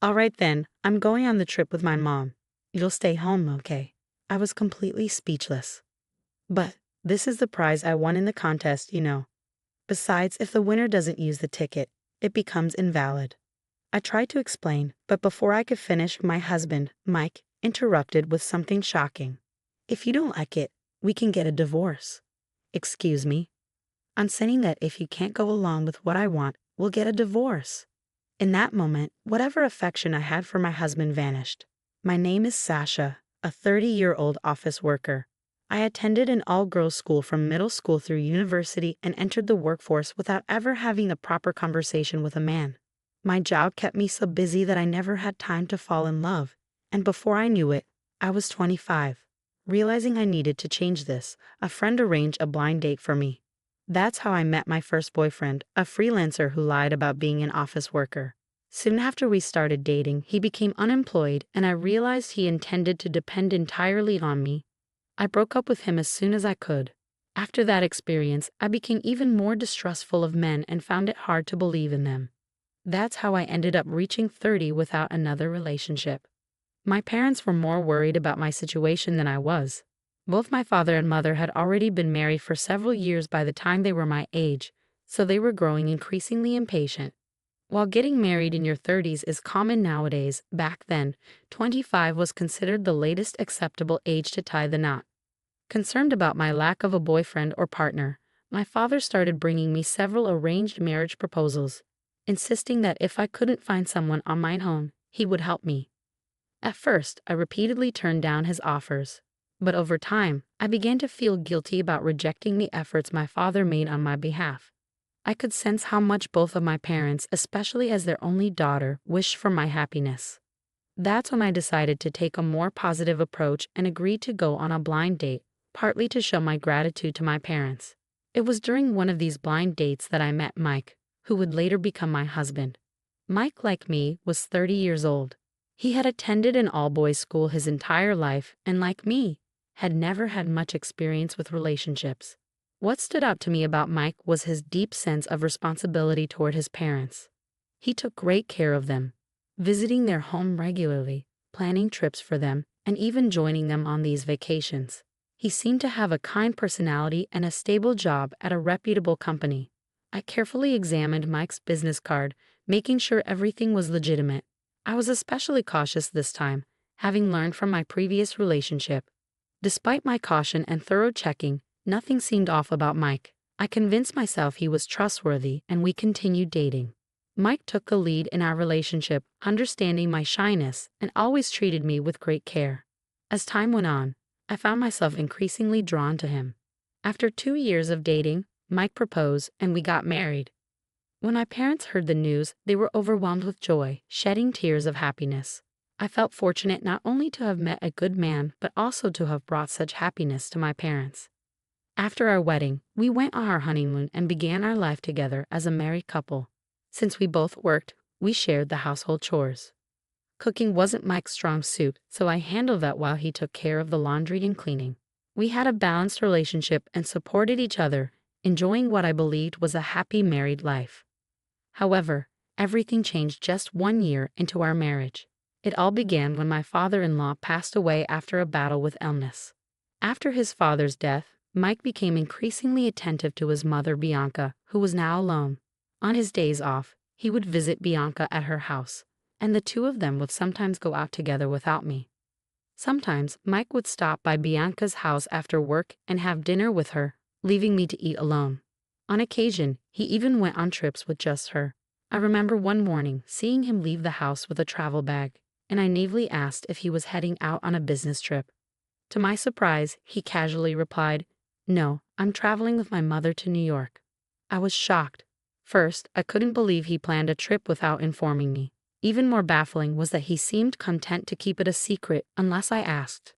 All right then, I'm going on the trip with my mom. You'll stay home, okay? I was completely speechless. But this is the prize I won in the contest. Besides, if the winner doesn't use the ticket, it becomes invalid. I tried to explain, but before I could finish, my husband, Mike, interrupted with something shocking. If you don't like it, we can get a divorce. Excuse me? I'm saying that if you can't go along with what I want, we'll get a divorce. In that moment, whatever affection I had for my husband vanished. My name is Sasha, a 30-year-old office worker. I attended an all-girls school from middle school through university and entered the workforce without ever having a proper conversation with a man. My job kept me so busy that I never had time to fall in love, and before I knew it, I was 25. Realizing I needed to change this, a friend arranged a blind date for me. That's how I met my first boyfriend, a freelancer who lied about being an office worker. Soon after we started dating, he became unemployed, and I realized he intended to depend entirely on me. I broke up with him as soon as I could. After that experience, I became even more distrustful of men and found it hard to believe in them. That's how I ended up reaching 30 without another relationship. My parents were more worried about my situation than I was. Both my father and mother had already been married for several years by the time they were my age, so they were growing increasingly impatient. While getting married in your 30s is common nowadays, back then, 25 was considered the latest acceptable age to tie the knot. Concerned about my lack of a boyfriend or partner, my father started bringing me several arranged marriage proposals, insisting that if I couldn't find someone on my own, he would help me. At first, I repeatedly turned down his offers, but over time, I began to feel guilty about rejecting the efforts my father made on my behalf. I could sense how much both of my parents, especially as their only daughter, wished for my happiness. That's when I decided to take a more positive approach and agreed to go on a blind date, partly to show my gratitude to my parents. It was during one of these blind dates that I met Mike, who would later become my husband. Mike, like me, was 30 years old. He had attended an all-boys school his entire life and, like me, had never had much experience with relationships. What stood out to me about Mike was his deep sense of responsibility toward his parents. He took great care of them, visiting their home regularly, planning trips for them, and even joining them on these vacations. He seemed to have a kind personality and a stable job at a reputable company. I carefully examined Mike's business card, making sure everything was legitimate. I was especially cautious this time, having learned from my previous relationship. Despite my caution and thorough checking, nothing seemed off about Mike. I convinced myself he was trustworthy, and we continued dating. Mike took the lead in our relationship, understanding my shyness, and always treated me with great care. As time went on, I found myself increasingly drawn to him. After 2 years of dating, Mike proposed, and we got married. When my parents heard the news, they were overwhelmed with joy, shedding tears of happiness. I felt fortunate not only to have met a good man, but also to have brought such happiness to my parents. After our wedding, we went on our honeymoon and began our life together as a married couple. Since we both worked, we shared the household chores. Cooking wasn't Mike's strong suit, so I handled that while he took care of the laundry and cleaning. We had a balanced relationship and supported each other, enjoying what I believed was a happy married life. However, everything changed just 1 year into our marriage. It all began when my father-in-law passed away after a battle with illness. After his father's death, Mike became increasingly attentive to his mother, Bianca, who was now alone. On his days off, he would visit Bianca at her house, and the two of them would sometimes go out together without me. Sometimes, Mike would stop by Bianca's house after work and have dinner with her, leaving me to eat alone. On occasion, he even went on trips with just her. I remember one morning seeing him leave the house with a travel bag, and I naively asked if he was heading out on a business trip. To my surprise, he casually replied, "No, I'm traveling with my mother to New York." I was shocked. First, I couldn't believe he planned a trip without informing me. Even more baffling was that he seemed content to keep it a secret unless I asked.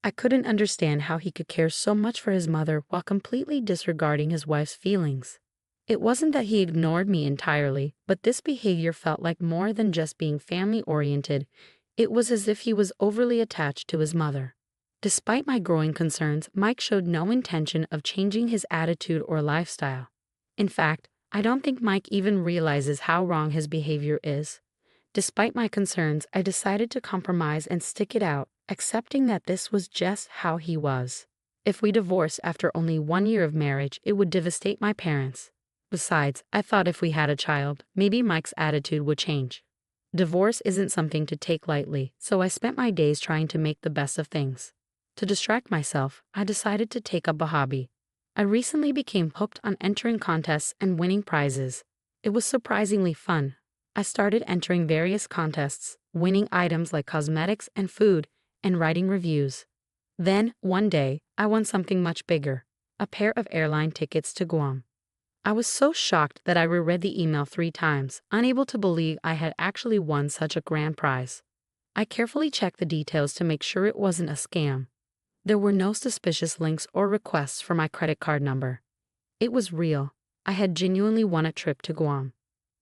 I couldn't understand how he could care so much for his mother while completely disregarding his wife's feelings. It wasn't that he ignored me entirely, but this behavior felt like more than just being family-oriented. It was as if he was overly attached to his mother. Despite my growing concerns, Mike showed no intention of changing his attitude or lifestyle. In fact, I don't think Mike even realizes how wrong his behavior is. Despite my concerns, I decided to compromise and stick it out, accepting that this was just how he was. If we divorced after only 1 year of marriage, it would devastate my parents. Besides, I thought if we had a child, maybe Mike's attitude would change. Divorce isn't something to take lightly, so I spent my days trying to make the best of things. To distract myself, I decided to take up a hobby. I recently became hooked on entering contests and winning prizes. It was surprisingly fun. I started entering various contests, winning items like cosmetics and food, and writing reviews. Then, one day, I won something much bigger, a pair of airline tickets to Guam. I was so shocked that I reread the email 3 times, unable to believe I had actually won such a grand prize. I carefully checked the details to make sure it wasn't a scam. There were no suspicious links or requests for my credit card number. It was real. I had genuinely won a trip to Guam.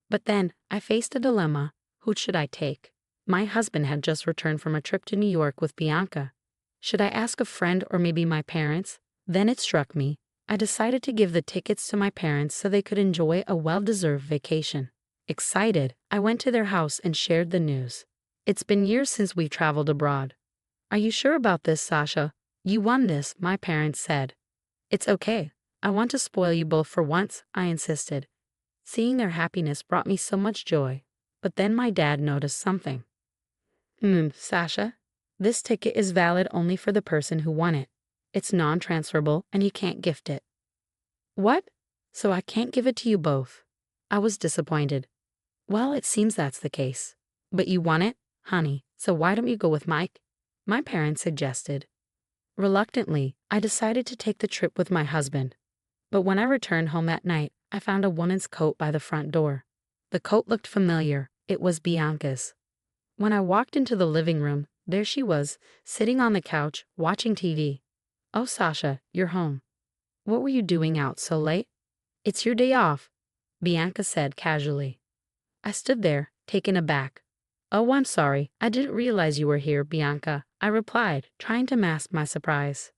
But then, I faced a dilemma. Who should I take? My husband had just returned from a trip to New York with Bianca. Should I ask a friend or maybe my parents? Then it struck me. I decided to give the tickets to my parents so they could enjoy a well-deserved vacation. Excited, I went to their house and shared the news. It's been years since we've traveled abroad. Are you sure about this, Sasha? You won this, my parents said. It's okay. I want to spoil you both for once, I insisted. Seeing their happiness brought me so much joy. But then my dad noticed something. Sasha, this ticket is valid only for the person who won it. It's non-transferable and you can't gift it. What? So I can't give it to you both? I was disappointed. Well, it seems that's the case. But you won it, honey, so why don't you go with Mike? My parents suggested. Reluctantly, I decided to take the trip with my husband. But when I returned home that night, I found a woman's coat by the front door. The coat looked familiar. It was Bianca's. When I walked into the living room, there she was, sitting on the couch, watching TV. Oh, Sasha, you're home. What were you doing out so late? It's your day off, Bianca said casually. I stood there, taken aback. Oh, I'm sorry, I didn't realize you were here, Bianca, I replied, trying to mask my surprise.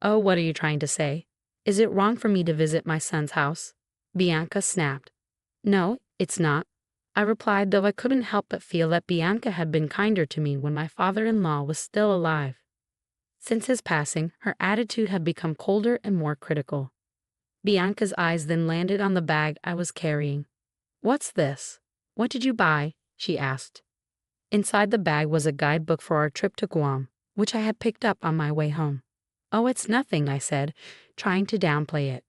Oh, what are you trying to say? Is it wrong for me to visit my son's house? Bianca snapped. No, it's not, I replied, though I couldn't help but feel that Bianca had been kinder to me when my father-in-law was still alive. Since his passing, her attitude had become colder and more critical. Bianca's eyes then landed on the bag I was carrying. What's this? What did you buy? She asked. Inside the bag was a guidebook for our trip to Guam, which I had picked up on my way home. Oh, it's nothing, I said, trying to downplay it.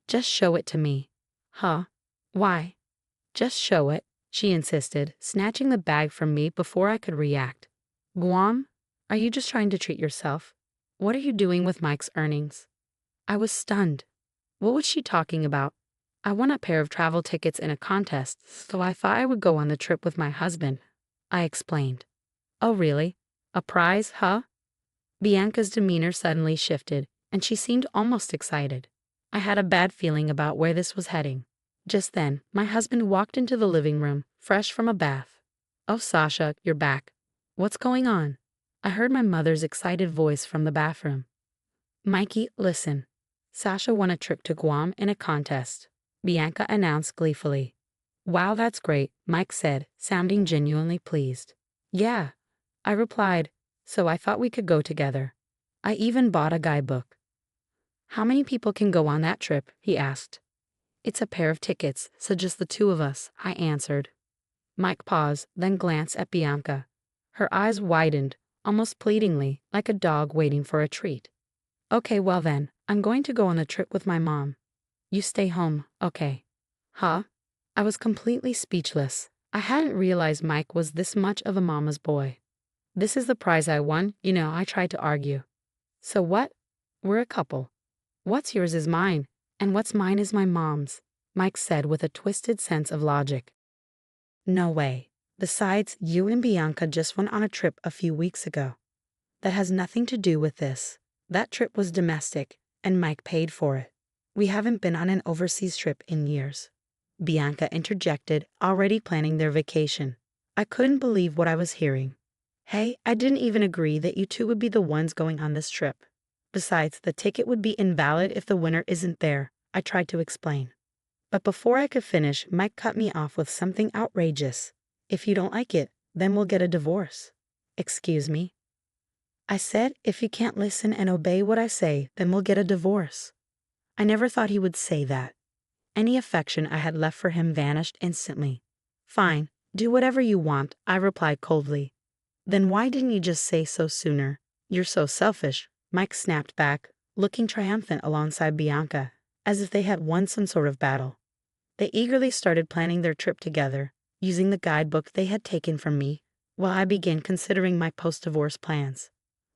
Just show it to me. Huh? Why? Just show it, she insisted, snatching the bag from me before I could react. Guam? Are you just trying to treat yourself? What are you doing with Mike's earnings? I was stunned. What was she talking about? I won a pair of travel tickets in a contest, so I thought I would go on the trip with my husband, I explained. Oh, really? A prize, huh? Bianca's demeanor suddenly shifted, and she seemed almost excited. I had a bad feeling about where this was heading. Just then, my husband walked into the living room, fresh from a bath. Oh, Sasha, you're back. What's going on? I heard my mother's excited voice from the bathroom. Mikey, listen. Sasha won a trip to Guam in a contest, Bianca announced gleefully. Wow, that's great, Mike said, sounding genuinely pleased. Yeah, I replied, so I thought we could go together. I even bought a guidebook. How many people can go on that trip? He asked. It's a pair of tickets, so just the 2 of us, I answered. Mike paused, then glanced at Bianca. Her eyes widened, almost pleadingly, like a dog waiting for a treat. Okay, well then, I'm going to go on the trip with my mom. You stay home, okay? Huh? I was completely speechless. I hadn't realized Mike was this much of a mama's boy. This is the prize I won, I tried to argue. So what? We're a couple. What's yours is mine, and what's mine is my mom's, Mike said with a twisted sense of logic. No way. Besides, you and Bianca just went on a trip a few weeks ago. That has nothing to do with this. That trip was domestic, and Mike paid for it. We haven't been on an overseas trip in years. Bianca interjected, already planning their vacation. I couldn't believe what I was hearing. Hey, I didn't even agree that you two would be the ones going on this trip. Besides, the ticket would be invalid if the winner isn't there, I tried to explain. But before I could finish, Mike cut me off with something outrageous. If you don't like it, then we'll get a divorce. Excuse me? I said, if you can't listen and obey what I say, then we'll get a divorce. I never thought he would say that. Any affection I had left for him vanished instantly. Fine, do whatever you want, I replied coldly. Then why didn't you just say so sooner? You're so selfish, Mike snapped back, looking triumphant alongside Bianca, as if they had won some sort of battle. They eagerly started planning their trip together, using the guidebook they had taken from me, while I began considering my post-divorce plans.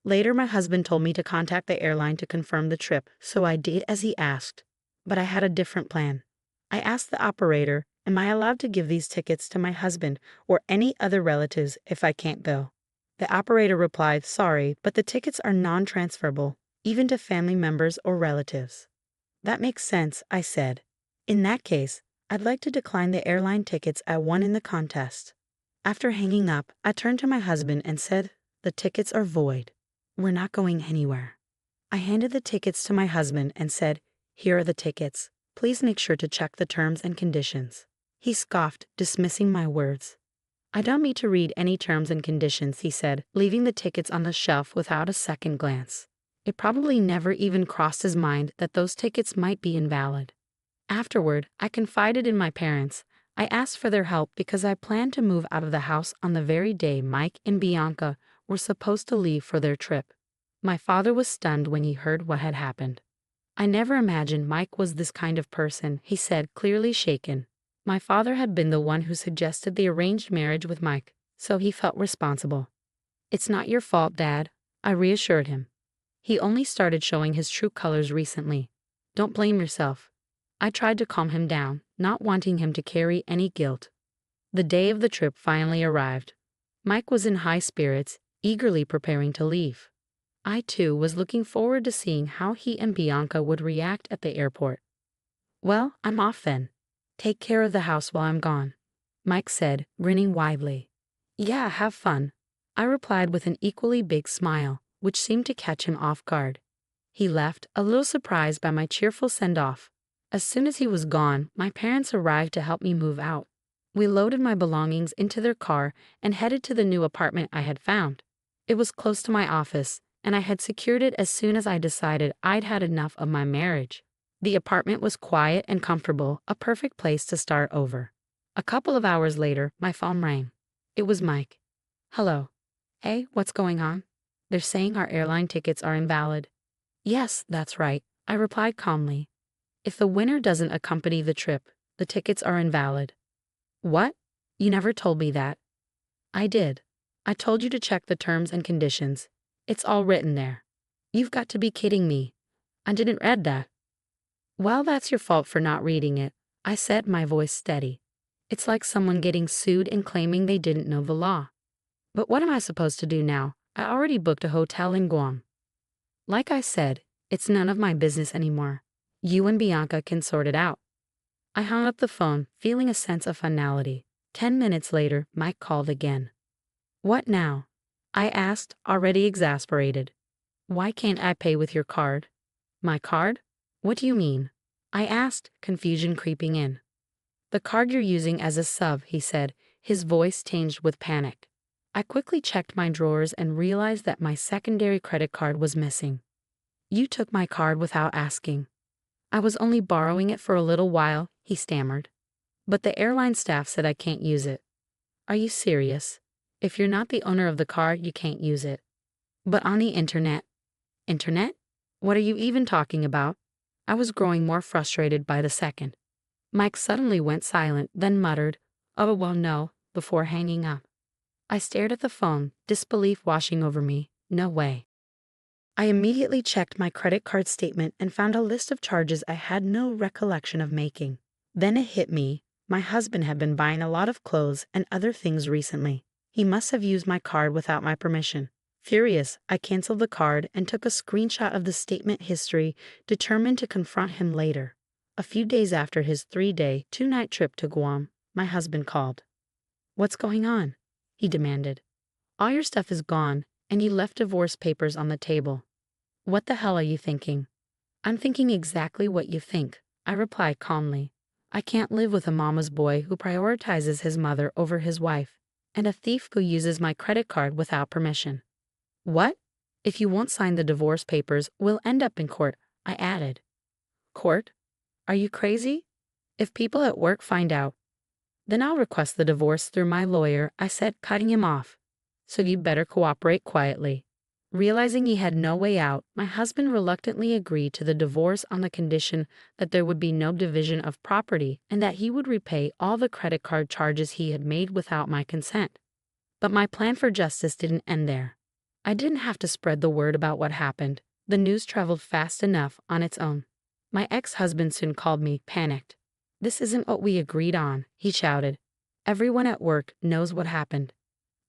Later, my husband told me to contact the airline to confirm the trip, so I did as he asked. But I had a different plan. I asked the operator, am I allowed to give these tickets to my husband or any other relatives if I can't go? The operator replied, sorry, but the tickets are non-transferable, even to family members or relatives. That makes sense, I said. In that case, I'd like to decline the airline tickets I won in the contest. After hanging up, I turned to my husband and said, the tickets are void. We're not going anywhere. I handed the tickets to my husband and said, here are the tickets. Please make sure to check the terms and conditions. He scoffed, dismissing my words. I don't need to read any terms and conditions, he said, leaving the tickets on the shelf without a second glance. It probably never even crossed his mind that those tickets might be invalid. Afterward, I confided in my parents. I asked for their help because I planned to move out of the house on the very day Mike and Bianca were supposed to leave for their trip. My father was stunned when he heard what had happened. I never imagined Mike was this kind of person, he said, clearly shaken. My father had been the one who suggested the arranged marriage with Mike, so he felt responsible. It's not your fault, Dad, I reassured him. He only started showing his true colors recently. Don't blame yourself. I tried to calm him down, not wanting him to carry any guilt. The day of the trip finally arrived. Mike was in high spirits, eagerly preparing to leave. I, too, was looking forward to seeing how he and Bianca would react at the airport. Well, I'm off then. Take care of the house while I'm gone, Mike said, grinning widely. Yeah, have fun, I replied with an equally big smile, which seemed to catch him off guard. He left, a little surprised by my cheerful send-off. As soon as he was gone, my parents arrived to help me move out. We loaded my belongings into their car and headed to the new apartment I had found. It was close to my office, and I had secured it as soon as I decided I'd had enough of my marriage. The apartment was quiet and comfortable, a perfect place to start over. A couple of hours later, my phone rang. It was Mike. Hello. Hey, what's going on? They're saying our airline tickets are invalid. Yes, that's right, I replied calmly. If the winner doesn't accompany the trip, the tickets are invalid. What? You never told me that. I did. I told you to check the terms and conditions. It's all written there. You've got to be kidding me. I didn't read that. Well, that's your fault for not reading it, I said, my voice steady. It's like someone getting sued and claiming they didn't know the law. But what am I supposed to do now? I already booked a hotel in Guam. Like I said, it's none of my business anymore. You and Bianca can sort it out. I hung up the phone, feeling a sense of finality. 10 minutes later, Mike called again. What now? I asked, already exasperated. Why can't I pay with your card? My card? What do you mean? I asked, confusion creeping in. The card you're using as a sub, he said, his voice tinged with panic. I quickly checked my drawers and realized that my secondary credit card was missing. You took my card without asking. I was only borrowing it for a little while, he stammered. But the airline staff said I can't use it. Are you serious? If you're not the owner of the card, you can't use it. But on the internet. Internet? What are you even talking about? I was growing more frustrated by the second. Mike suddenly went silent, then muttered, oh, well, no, before hanging up. I stared at the phone, disbelief washing over me. No way. I immediately checked my credit card statement and found a list of charges I had no recollection of making. Then it hit me. My husband had been buying a lot of clothes and other things recently. He must have used my card without my permission. Furious, I canceled the card and took a screenshot of the statement history, determined to confront him later. A few days after his 3-day, 2-night trip to Guam, my husband called. What's going on? He demanded. All your stuff is gone, and you left divorce papers on the table. What the hell are you thinking? I'm thinking exactly what you think, I replied calmly. I can't live with a mama's boy who prioritizes his mother over his wife. and a thief who uses my credit card without permission. What? If you won't sign the divorce papers, we'll end up in court, I added. Court? Are you crazy? If people at work find out, then I'll request the divorce through my lawyer, I said, cutting him off. So you better cooperate quietly. Realizing he had no way out, my husband reluctantly agreed to the divorce on the condition that there would be no division of property and that he would repay all the credit card charges he had made without my consent. But my plan for justice didn't end there. I didn't have to spread the word about what happened. The news traveled fast enough on its own. My ex-husband soon called me, panicked. This isn't what we agreed on, he shouted. Everyone at work knows what happened.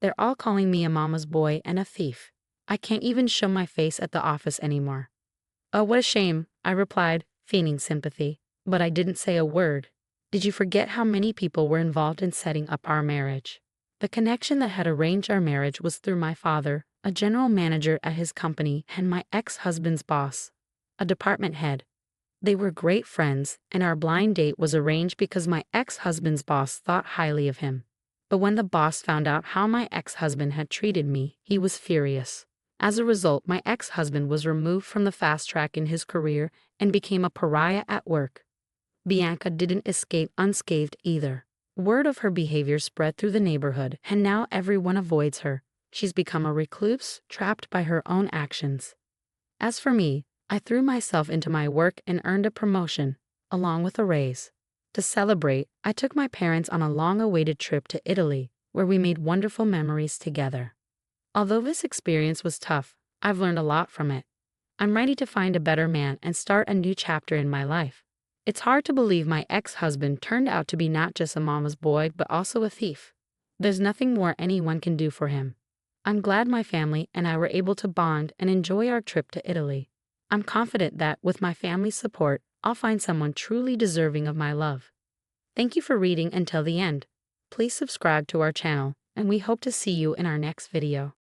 They're all calling me a mama's boy and a thief. I can't even show my face at the office anymore. Oh, what a shame, I replied, feigning sympathy. But I didn't say a word. Did you forget how many people were involved in setting up our marriage? The connection that had arranged our marriage was through my father, a general manager at his company, and my ex-husband's boss, a department head. They were great friends, and our blind date was arranged because my ex-husband's boss thought highly of him. But when the boss found out how my ex-husband had treated me, he was furious. As a result, my ex-husband was removed from the fast track in his career and became a pariah at work. Bianca didn't escape unscathed either. Word of her behavior spread through the neighborhood, and now everyone avoids her. She's become a recluse, trapped by her own actions. As for me, I threw myself into my work and earned a promotion, along with a raise. To celebrate, I took my parents on a long-awaited trip to Italy, where we made wonderful memories together. Although this experience was tough, I've learned a lot from it. I'm ready to find a better man and start a new chapter in my life. It's hard to believe my ex-husband turned out to be not just a mama's boy, but also a thief. There's nothing more anyone can do for him. I'm glad my family and I were able to bond and enjoy our trip to Italy. I'm confident that, with my family's support, I'll find someone truly deserving of my love. Thank you for reading until the end. Please subscribe to our channel, and we hope to see you in our next video.